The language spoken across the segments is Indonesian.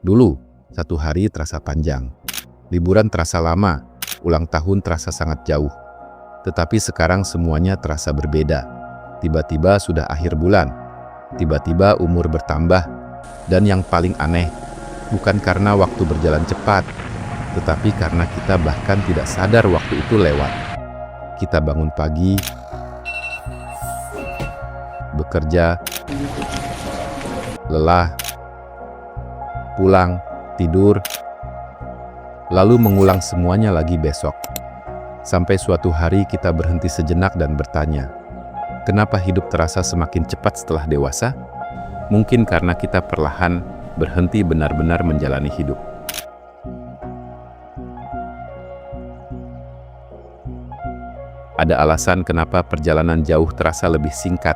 Dulu, satu hari terasa panjang, liburan terasa lama, ulang tahun terasa sangat jauh. Tetapi sekarang semuanya terasa berbeda. Tiba-tiba sudah akhir bulan, tiba-tiba umur bertambah, dan yang paling aneh, bukan karena waktu berjalan cepat, tetapi karena kita bahkan tidak sadar waktu itu lewat. Kita bangun pagi, bekerja, lelah, pulang, tidur, lalu mengulang semuanya lagi besok. Sampai suatu hari kita berhenti sejenak dan bertanya, kenapa hidup terasa semakin cepat setelah dewasa? Mungkin karena kita perlahan berhenti benar-benar menjalani hidup. Ada alasan kenapa perjalanan jauh terasa lebih singkat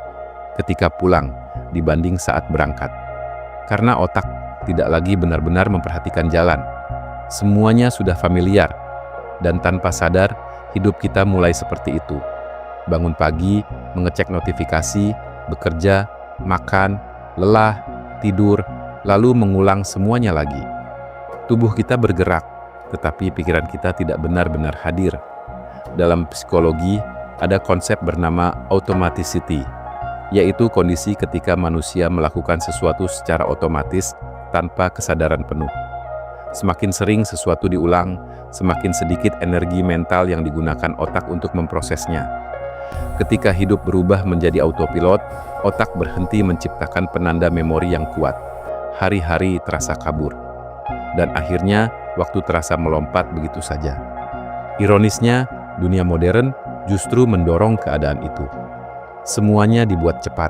ketika pulang dibanding saat berangkat. Karena otak tidak lagi benar-benar memperhatikan jalan. Semuanya sudah familiar, dan tanpa sadar, hidup kita mulai seperti itu. Bangun pagi, mengecek notifikasi, bekerja, makan, lelah, tidur, lalu mengulang semuanya lagi. Tubuh kita bergerak, tetapi pikiran kita tidak benar-benar hadir. Dalam psikologi, ada konsep bernama automaticity, yaitu kondisi ketika manusia melakukan sesuatu secara otomatis tanpa kesadaran penuh. Semakin sering sesuatu diulang, semakin sedikit energi mental yang digunakan otak untuk memprosesnya. Ketika hidup berubah menjadi autopilot, otak berhenti menciptakan penanda memori yang kuat. Hari-hari terasa kabur. Dan akhirnya, waktu terasa melompat begitu saja. Ironisnya, dunia modern justru mendorong keadaan itu. Semuanya dibuat cepat.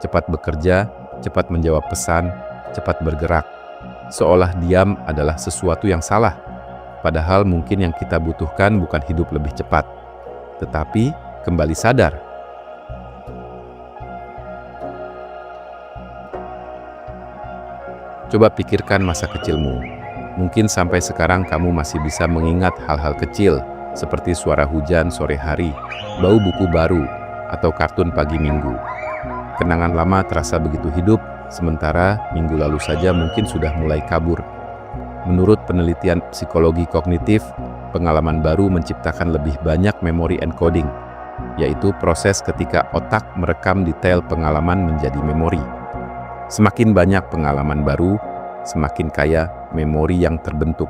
Cepat bekerja, cepat menjawab pesan, cepat bergerak. Seolah diam adalah sesuatu yang salah. Padahal mungkin yang kita butuhkan bukan hidup lebih cepat, tetapi kembali sadar. Coba pikirkan masa kecilmu. Mungkin sampai sekarang kamu masih bisa mengingat hal-hal kecil, seperti suara hujan sore hari, bau buku baru, atau kartun pagi minggu. Kenangan lama terasa begitu hidup, sementara minggu lalu saja mungkin sudah mulai kabur. Menurut penelitian psikologi kognitif, pengalaman baru menciptakan lebih banyak memori encoding, yaitu proses ketika otak merekam detail pengalaman menjadi memori. Semakin banyak pengalaman baru, semakin kaya memori yang terbentuk.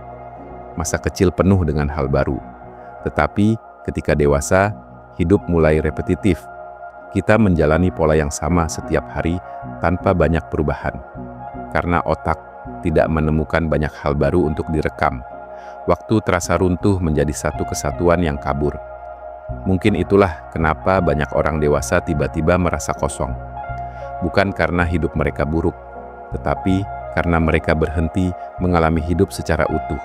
Masa kecil penuh dengan hal baru. Tetapi ketika dewasa, hidup mulai repetitif. Kita menjalani pola yang sama setiap hari tanpa banyak perubahan. Karena otak tidak menemukan banyak hal baru untuk direkam. Waktu terasa runtuh menjadi satu kesatuan yang kabur. Mungkin itulah kenapa banyak orang dewasa tiba-tiba merasa kosong. Bukan karena hidup mereka buruk, tetapi karena mereka berhenti mengalami hidup secara utuh.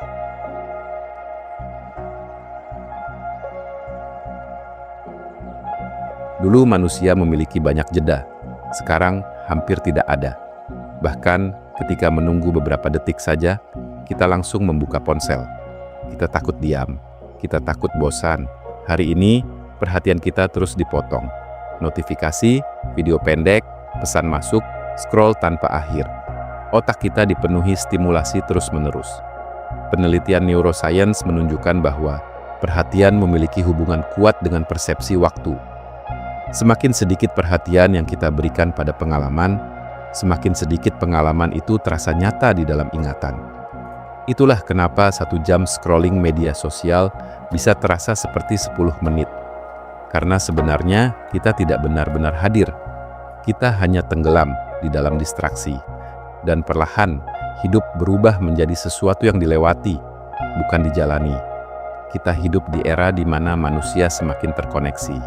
Dulu manusia memiliki banyak jeda, sekarang hampir tidak ada. Bahkan ketika menunggu beberapa detik saja, kita langsung membuka ponsel. Kita takut diam, kita takut bosan. Hari ini, perhatian kita terus dipotong. Notifikasi, video pendek, pesan masuk, scroll tanpa akhir. Otak kita dipenuhi stimulasi terus-menerus. Penelitian neuroscience menunjukkan bahwa perhatian memiliki hubungan kuat dengan persepsi waktu. Semakin sedikit perhatian yang kita berikan pada pengalaman, semakin sedikit pengalaman itu terasa nyata di dalam ingatan. Itulah kenapa 1 jam scrolling media sosial bisa terasa seperti 10 menit. Karena sebenarnya kita tidak benar-benar hadir. Kita hanya tenggelam di dalam distraksi. Dan perlahan, hidup berubah menjadi sesuatu yang dilewati, bukan dijalani. Kita hidup di era di mana manusia semakin terkoneksi,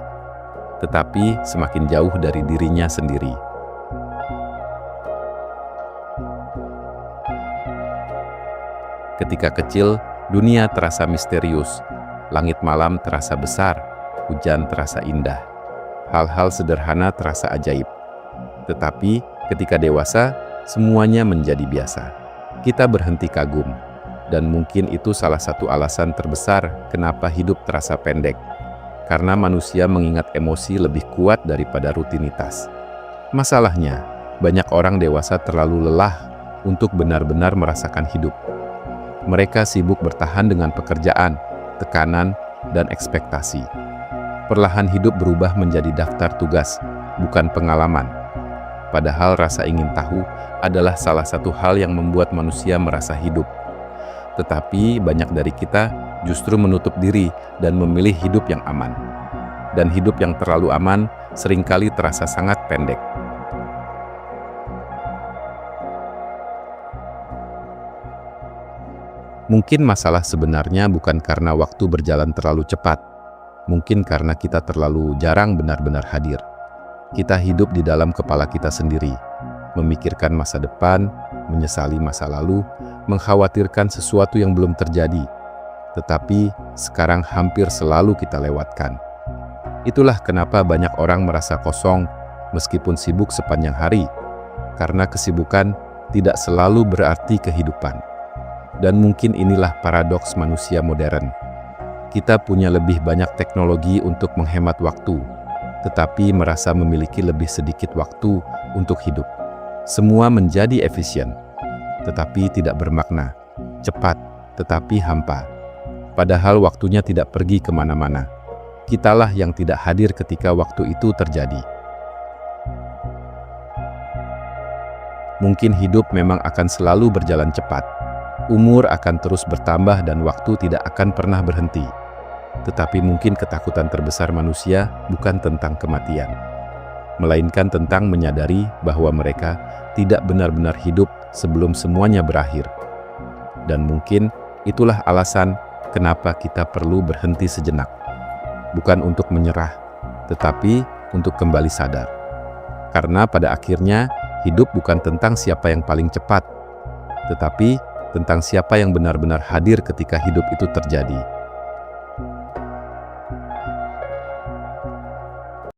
tetapi semakin jauh dari dirinya sendiri. Ketika kecil, dunia terasa misterius, langit malam terasa besar, hujan terasa indah. Hal-hal sederhana terasa ajaib. Tetapi ketika dewasa, semuanya menjadi biasa. Kita berhenti kagum, dan mungkin itu salah satu alasan terbesar kenapa hidup terasa pendek. Karena manusia mengingat emosi lebih kuat daripada rutinitas. Masalahnya, banyak orang dewasa terlalu lelah untuk benar-benar merasakan hidup. Mereka sibuk bertahan dengan pekerjaan, tekanan, dan ekspektasi. Perlahan hidup berubah menjadi daftar tugas, bukan pengalaman. Padahal rasa ingin tahu adalah salah satu hal yang membuat manusia merasa hidup. Tetapi banyak dari kita justru menutup diri dan memilih hidup yang aman. Dan hidup yang terlalu aman seringkali terasa sangat pendek. Mungkin masalah sebenarnya bukan karena waktu berjalan terlalu cepat. Mungkin karena kita terlalu jarang benar-benar hadir. Kita hidup di dalam kepala kita sendiri, memikirkan masa depan, menyesali masa lalu, mengkhawatirkan sesuatu yang belum terjadi. Tetapi sekarang hampir selalu kita lewatkan. Itulah kenapa banyak orang merasa kosong meskipun sibuk sepanjang hari, karena kesibukan tidak selalu berarti kehidupan. Dan mungkin inilah paradoks manusia modern. Kita punya lebih banyak teknologi untuk menghemat waktu, tetapi merasa memiliki lebih sedikit waktu untuk hidup. Semua menjadi efisien, tetapi tidak bermakna, cepat, tetapi hampa. Padahal waktunya tidak pergi kemana-mana. Kitalah yang tidak hadir ketika waktu itu terjadi. Mungkin hidup memang akan selalu berjalan cepat. Umur akan terus bertambah dan waktu tidak akan pernah berhenti. Tetapi mungkin ketakutan terbesar manusia bukan tentang kematian, melainkan tentang menyadari bahwa mereka tidak benar-benar hidup sebelum semuanya berakhir. Dan mungkin itulah alasan kenapa kita perlu berhenti sejenak. Bukan untuk menyerah, tetapi untuk kembali sadar. Karena pada akhirnya, hidup bukan tentang siapa yang paling cepat, tetapi tentang siapa yang benar-benar hadir ketika hidup itu terjadi.